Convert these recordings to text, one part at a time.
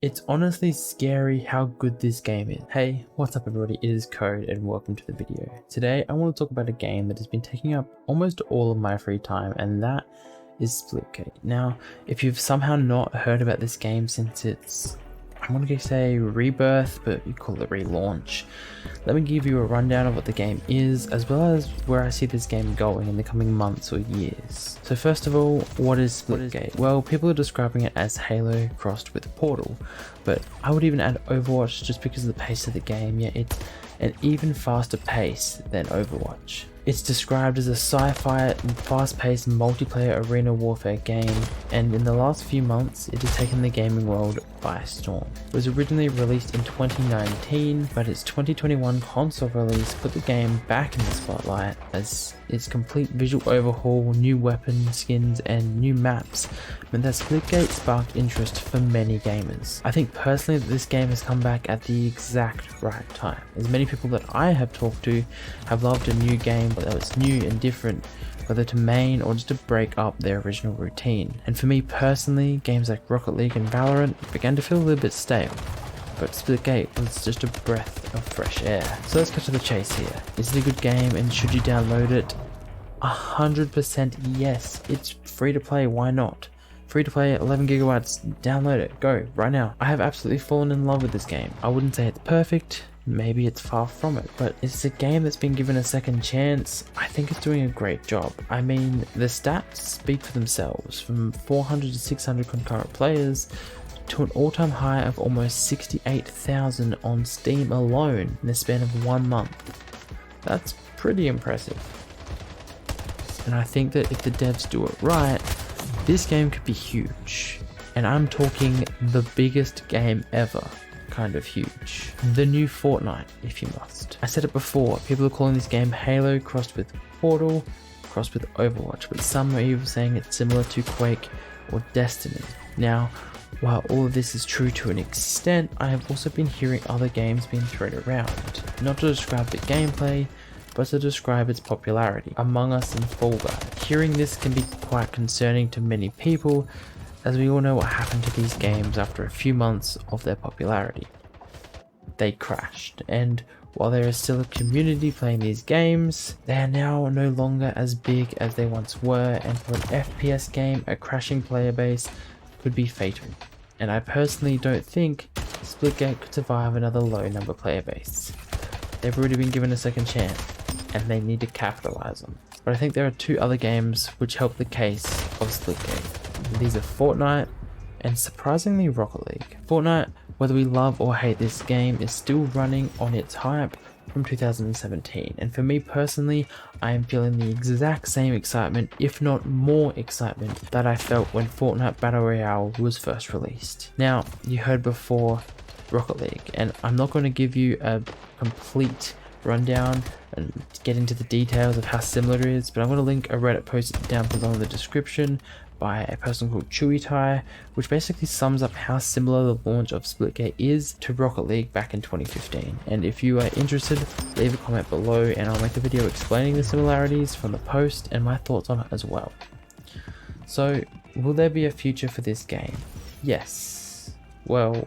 It's honestly scary how good this game is. Hey, what's up everybody, it is Code and welcome to the video. Today I want to talk about a game that has been taking up almost all of my free time, and that is Splitgate. Now, if you've somehow not heard about this game since its, I want to say rebirth, but you call it relaunch, let me give you a rundown of what the game is, as well as where I see this game going in the coming months or years. So first of all, what is Splitgate? Well, people are describing it as Halo crossed with Portal, but I would even add Overwatch just because of the pace of the game. Yeah, it's an even faster pace than Overwatch. It's described as a sci-fi and fast-paced multiplayer arena warfare game, and in the last few months it has taken the gaming world by storm. It was originally released in 2019, but its 2021 console release put the game back in the spotlight as its complete visual overhaul, new weapon skins and new maps meant that Splitgate sparked interest for many gamers. I think personally that this game has come back at the exact right time, as many people that I have talked to have loved a new game that was new and different, whether to main or just to break up their original routine. And for me personally, games like Rocket League and Valorant began to feel a little bit stale, but Splitgate was just a breath of fresh air. So let's get to the chase here. Is it a good game and should you download it? 100% yes. It's free to play, why not? Free to play, 11 gigabytes, download it, go, right now. I have absolutely fallen in love with this game. I wouldn't say it's perfect, maybe it's far from it, but it's a game that's been given a second chance. I think it's doing a great job. I mean, the stats speak for themselves, from 400 to 600 concurrent players, to an all-time high of almost 68,000 on Steam alone in the span of 1 month. That's pretty impressive. And I think that if the devs do it right, this game could be huge. And I'm talking the biggest game ever kind of huge. The new Fortnite, if you must. I said it before, people are calling this game Halo crossed with Portal, crossed with Overwatch, but some are even saying it's similar to Quake or Destiny. Now, while all of this is true to an extent, I have also been hearing other games being thrown around, not to describe the gameplay, but to describe its popularity. Among Us and Fall Guys. Hearing this can be quite concerning to many people, as we all know what happened to these games after a few months of their popularity. They crashed, and while there is still a community playing these games, they are now no longer as big as they once were, and for an FPS game, a crashing player base could be fatal. And I personally don't think Splitgate could survive another low number player base. They've already been given a second chance, and they need to capitalize on. But I think there are two other games which help the case of Splitgate. These are Fortnite and surprisingly Rocket League. Fortnite, whether we love or hate this game, is still running on its hype from 2017, and for me personally, I am feeling the exact same excitement, if not more excitement, that I felt when Fortnite Battle Royale was first released. Now, you heard before Rocket League, and I'm not going to give you a complete rundown and get into the details of how similar it is, but I'm going to link a Reddit post down below in the description by a person called Chewy, which basically sums up how similar the launch of Splitgate is to Rocket League back in 2015. And if you are interested, leave a comment below and I'll make a video explaining the similarities from the post and my thoughts on it as well. So, will there be a future for this game? Yes. Well,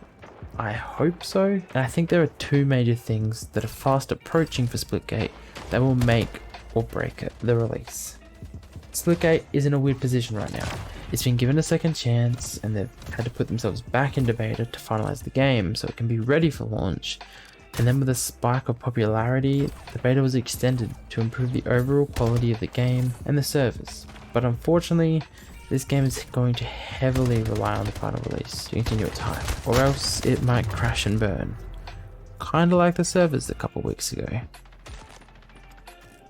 I hope so. And I think there are two major things that are fast approaching for Splitgate that will make or break it, the release. Splitgate is in a weird position right now. It's been given a second chance and they've had to put themselves back into beta to finalize the game so it can be ready for launch. And then with a spike of popularity, the beta was extended to improve the overall quality of the game and the servers. But unfortunately, this game is going to heavily rely on the final release to continue its hype, or else it might crash and burn. Kinda like the servers a couple weeks ago.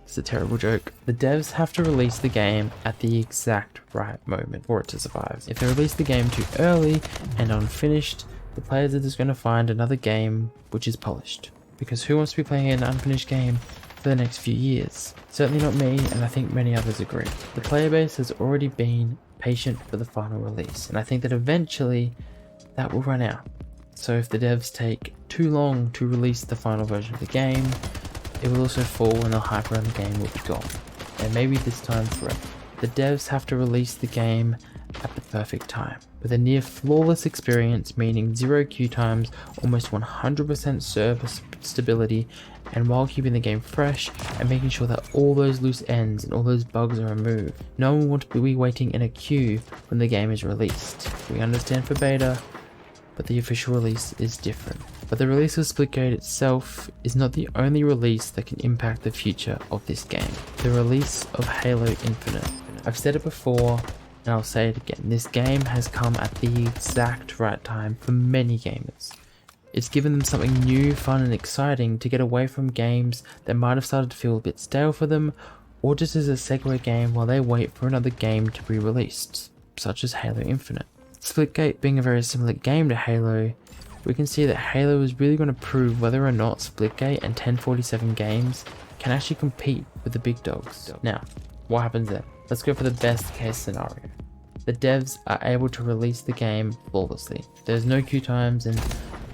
It's a terrible joke. The devs have to release the game at the exact right moment for it to survive. If they release the game too early and unfinished, the players are just going to find another game which is polished. Because who wants to be playing an unfinished game for the next few years? Certainly not me, and I think many others agree. The player base has already been patient for the final release, and I think that eventually that will run out. So if the devs take too long to release the final version of the game, it will also fall and the hype around the game will be gone. And maybe this time forever. The devs have to release the game at the perfect time. with a near flawless experience, meaning 0 queue times, almost 100% server stability, and while keeping the game fresh and making sure that all those loose ends and all those bugs are removed. No one wants to be waiting in a queue when the game is released. We understand for beta, but the official release is different. But the release of Splitgate itself is not the only release that can impact the future of this game. The release of Halo Infinite. I've said it before, and I'll say it again. This game has come at the exact right time for many gamers. It's given them something new, fun and exciting to get away from games that might have started to feel a bit stale for them, or just as a segue game while they wait for another game to be released, such as Halo Infinite. Splitgate being a very similar game to Halo, we can see that Halo is really going to prove whether or not Splitgate and 1047 games can actually compete with the big dogs. Now, what happens then? Let's go for the best case scenario. The devs are able to release the game flawlessly. There's no queue times and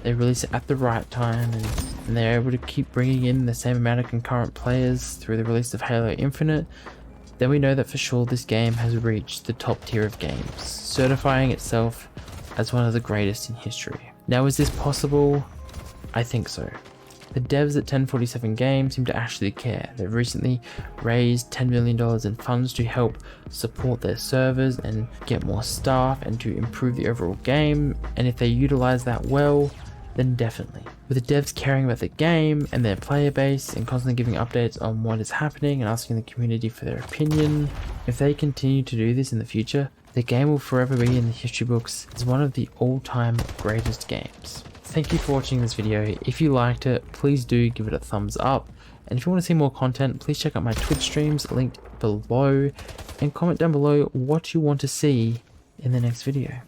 they release it at the right time, and they're able to keep bringing in the same amount of concurrent players through the release of Halo Infinite. Then we know that for sure this game has reached the top tier of games, certifying itself as one of the greatest in history. Now, is this possible? I think so. The devs at 1047 Games seem to actually care. They've recently raised $10 million in funds to help support their servers and get more staff and to improve the overall game, and if they utilize that well, then definitely. With the devs caring about the game and their player base and constantly giving updates on what is happening and asking the community for their opinion, if they continue to do this in the future, the game will forever be in the history books as one of the all-time greatest games. Thank you for watching this video. If you liked it, please do give it a thumbs up. And if you want to see more content, please check out my Twitch streams linked below and comment down below what you want to see in the next video.